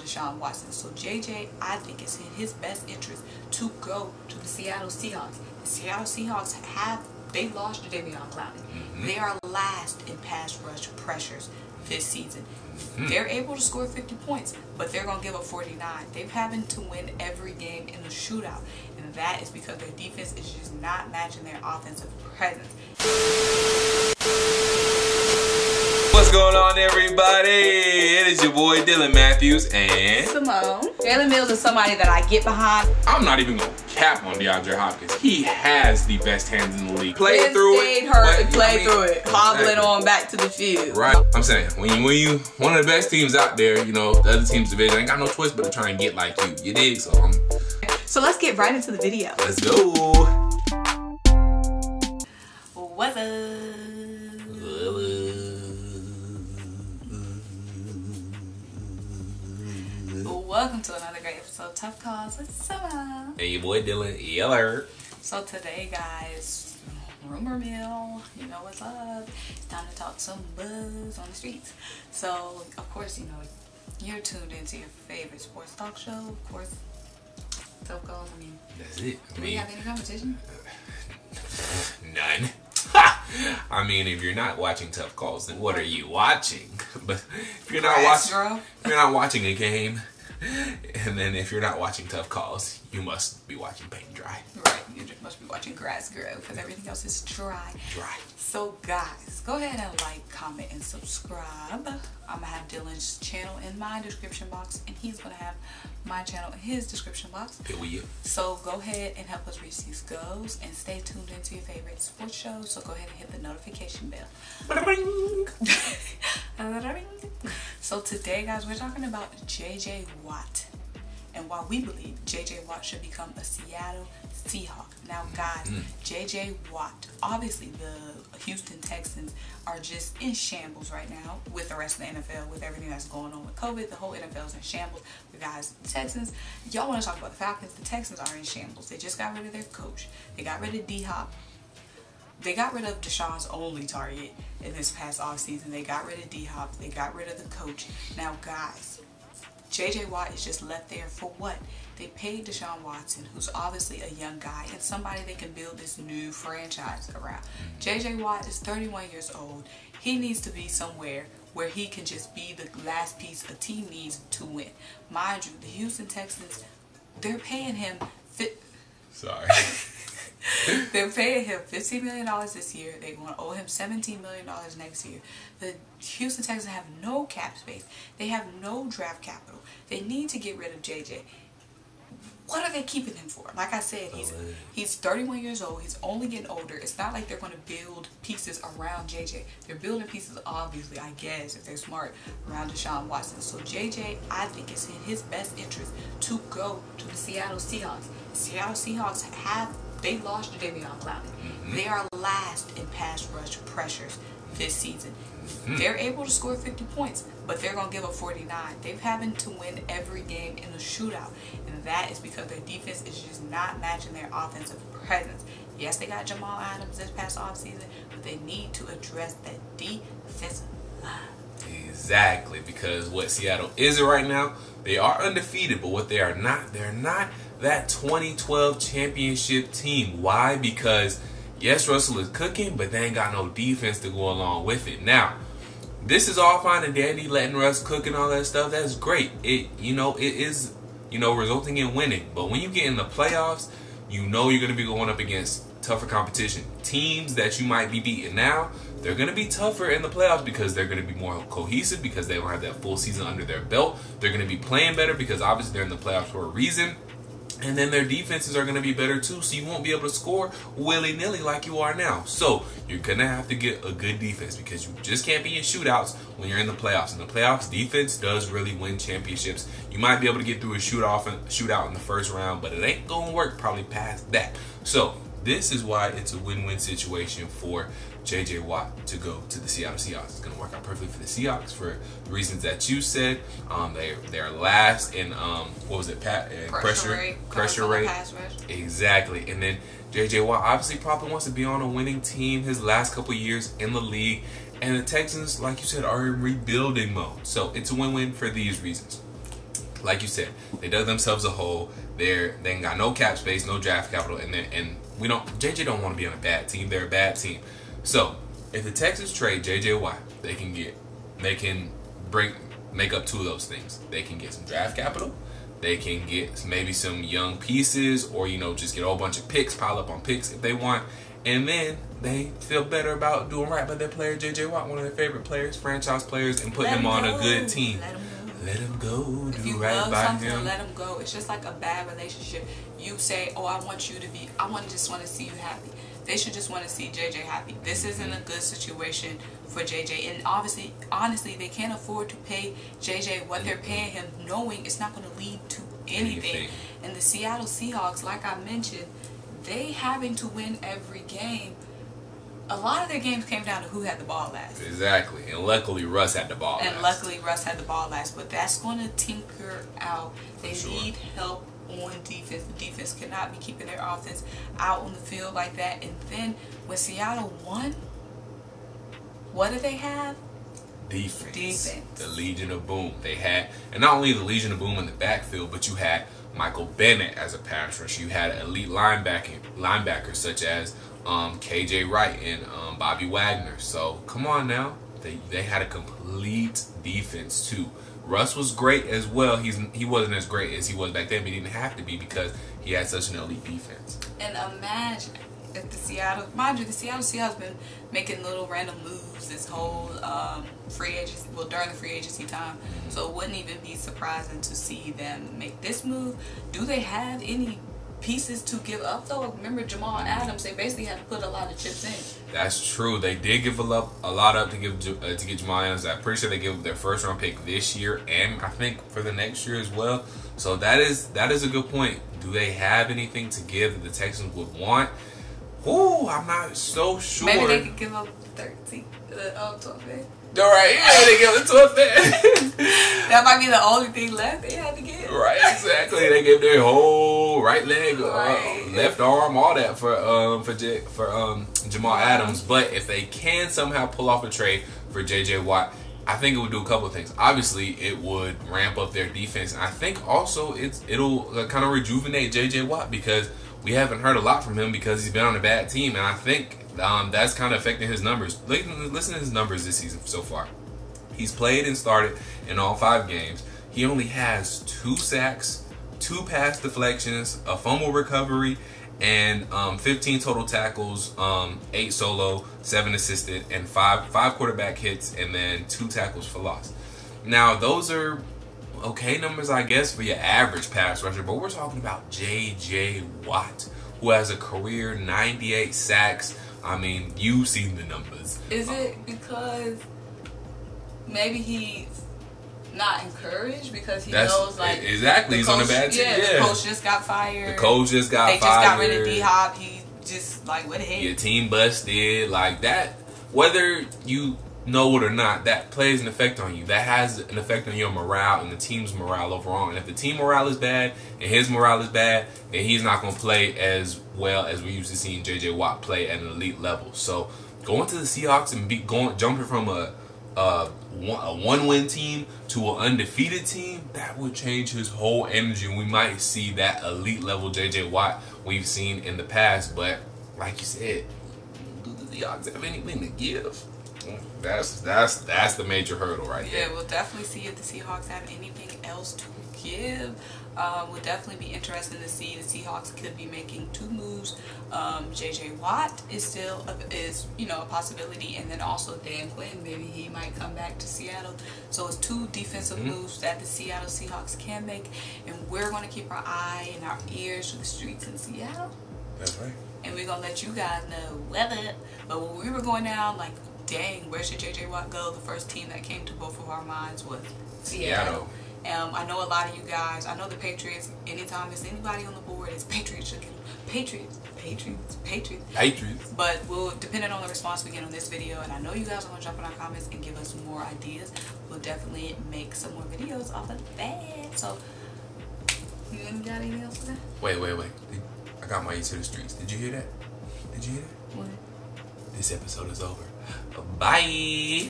Deshaun Watson. So JJ, I think it's in his best interest to go to the Seattle Seahawks. The Seattle Seahawks they lost to Davion Clowney. They are last in pass rush pressures this season. They're able to score 50 points, but they're going to give up 49. They're having to win every game in a shootout, and that is because their defense is just not matching their offensive presence. What's going on, everybody? It is your boy Dylan Matthews and Simone. Jalen Mills is somebody that I get behind. I'm not even gonna cap on DeAndre Hopkins. He has the best hands in the league. Played through it, hobbling on back to the field. Right. I'm saying when you one of the best teams out there, you know the other team's division ain't got no choice but to try and get like you. You dig? So let's get right into the video. Let's go. What's up? Welcome to another great episode of Tough Calls with Simone. Hey, your boy Dylan. Yeller. So today, guys, rumor mill, you know what's up. It's time to talk some buzz on the streets. So, of course, you know, you're tuned into your favorite sports talk show. Of course, Tough Calls. I mean, that's it. Do we have any competition? None. I mean, if you're not watching Tough Calls, then what are you watching? But if you're not watching a game, and then if you're not watching Tough Calls, you must be watching paint dry. Right, you just must be watching grass grow because everything else is dry. So guys, go ahead and like, comment, and subscribe. I'm gonna have Dylan's channel in my description box, and he's gonna have my channel in his description box. So go ahead and help us reach these goals, and stay tuned into your favorite sports shows. So go ahead and hit the notification bell. So today, guys, we're talking about JJ Watt and why we believe JJ Watt should become a Seattle Seahawk. Now, guys, JJ Watt, obviously the Houston Texans are just in shambles right now with the rest of the NFL, with everything that's going on with COVID. The whole NFL is in shambles. But guys, the Texans, y'all want to talk about the Falcons? The Texans are in shambles. They just got rid of their coach. They got rid of D-Hop. They got rid of Deshaun's only target in this past offseason. They got rid of D-Hop. They got rid of the coach. Now, guys, JJ Watt is just left there for what? They paid Deshaun Watson, who's obviously a young guy and somebody they can build this new franchise around. JJ Watt is 31 years old. He needs to be somewhere where he can just be the last piece a team needs to win. Mind you, the Houston Texans, they're paying him They're paying him $15 million this year. They're going to owe him $17 million next year. The Houston Texans have no cap space. They have no draft capital. They need to get rid of JJ. What are they keeping him for? Like I said, he's 31 years old. He's only getting older. It's not like they're going to build pieces around JJ. They're building pieces, obviously, I guess, if they're smart, around Deshaun Watson. So JJ, I think it's in his best interest to go to the Seattle Seahawks. The Seattle Seahawks they lost to Davion Clowney. They are last in pass rush pressures this season. They're able to score 50 points, but they're going to give up 49. They're having to win every game in a shootout, and that is because their defense is just not matching their offensive presence. Yes, they got Jamal Adams this past offseason, but they need to address that defensive line. Exactly, because what Seattle is right now, they are undefeated, but what they're not that 2012 championship team. Why? Because yes, Russell is cooking, but they ain't got no defense to go along with it. Now, this is all fine and dandy, letting Russ cook and all that stuff. That's great. It is resulting in winning. But when you get in the playoffs, you know you're going to be going up against tougher competition. Teams that you might be beating now, they're going to be tougher in the playoffs because they're going to be more cohesive, because they don't have that full season under their belt. They're going to be playing better because obviously they're in the playoffs for a reason. And then their defenses are going to be better too, so you won't be able to score willy-nilly like you are now. So you're going to have to get a good defense, because you just can't be in shootouts when you're in the playoffs. In the playoffs, defense does really win championships. You might be able to get through a shootout in the first round, but it ain't going to work probably past that. So this is why it's a win-win situation for JJ Watt to go to the Seattle Seahawks. It's going to work out perfectly for the Seahawks for the reasons that you said. They're last in pressure rate. Exactly. And then JJ Watt obviously probably wants to be on a winning team his last couple years in the league. And the Texans, like you said, are in rebuilding mode. So it's a win-win for these reasons. like you said, they dug themselves a hole. They ain't got no cap space, no draft capital, and JJ don't want to be on a bad team. They're a bad team. So if the Texans trade JJ Watt, they can make up two of those things. They can get some draft capital. They can get maybe some young pieces, or just get a whole bunch of picks, pile up on picks if they want, and then they feel better about doing right by their player JJ Watt, one of their favorite players, franchise players, and putting him on a good team. Let him go. Do right by him. Let him go. It's just like a bad relationship. You say, "Oh, I just want to see you happy." They should just want to see JJ happy. This isn't a good situation for JJ, and honestly, they can't afford to pay JJ what they're paying him, knowing it's not going to lead to anything. And the Seattle Seahawks, like I mentioned, they having to win every game. A lot of their games came down to who had the ball last. Exactly, and luckily Russ had the ball last. But that's going to tinker out. They need help on defense. The defense cannot be keeping their offense out on the field like that. And then when Seattle won, what did they have? Defense. The Legion of Boom. They had, and not only the Legion of Boom in the backfield, but you had Michael Bennett as a pass rusher. You had elite linebackers such as KJ Wright and Bobby Wagner. So come on now, they had a complete defense too. Russ was great as well. He wasn't as great as he was back then, but he didn't have to be because he had such an elite defense. And imagine if the Seattle Seahawks been making little random moves this whole free agency, during the free agency time. So it wouldn't even be surprising to see them make this move. Do they have any pieces to give up though? Remember Jamal Adams, they basically had to put a lot of chips in. That's true. They did give a lot up to get Jamal Adams. I'm pretty sure they gave their first round pick this year, and I think for the next year as well. So that is a good point. Do they have anything to give that the Texans would want? Ooh, I'm not so sure. Maybe they could give up 12 days. All right, yeah, they give it 12 days. That might be the only thing left they had to get. Right, exactly. They gave their whole right leg, left arm, all that for Jamal Adams. But if they can somehow pull off a trade for JJ Watt, I think it would do a couple of things. Obviously, it would ramp up their defense, and I think also it'll kind of rejuvenate JJ Watt because we haven't heard a lot from him because he's been on a bad team, and I think that's kind of affecting his numbers. Listen to his numbers this season so far. He's played and started in all 5 games. He only has 2 sacks, 2 pass deflections, a fumble recovery, and 15 total tackles, 8 solo, 7 assisted, and 5 quarterback hits, and then 2 tackles for loss. Now, those are okay numbers, I guess, for your average pass rusher, but we're talking about J.J. Watt, who has a career 98 sacks. I mean, you've seen the numbers. Is it because maybe he's not encouraged because he knows, like... Exactly, he's on a bad team. Yeah, the coach just got fired. The coach just got fired. They just got rid of D-Hop. He just, like, what the heck? Your team busted. Like, that, whether you know it or not, that plays an effect on you. That has an effect on your morale and the team's morale overall. And if the team morale is bad and his morale is bad, then he's not going to play as well as we used to see J.J. Watt play at an elite level. So going to the Seahawks and jumping from a one-win team to an undefeated team, that would change his whole energy. We might see that elite level J.J. Watt we've seen in the past. But like you said, do the Seahawks have anything to give? That's the major hurdle right there. Yeah, we'll definitely see if the Seahawks have anything else to give. We'll definitely be interested to see. The Seahawks could be making 2 moves. J.J. Watt is still a possibility, and then also Dan Quinn, maybe he might come back to Seattle. So it's 2 defensive moves that the Seattle Seahawks can make, and we're going to keep our eye and our ears to the streets in Seattle. That's right. And we're going to let you guys know whether. But when we were going down, like, dang, where should J.J. Watt go? The first team that came to both of our minds was Seattle. I know a lot of you guys, I know the Patriots, anytime there's anybody on the board, it's Patriots. But depending on the response we get on this video, and I know you guys are going to jump in our comments and give us more ideas, we'll definitely make some more videos off of that. So, you got anything else for that? Wait. I got my ear to the streets. Did you hear that? What? This episode is over. Bye.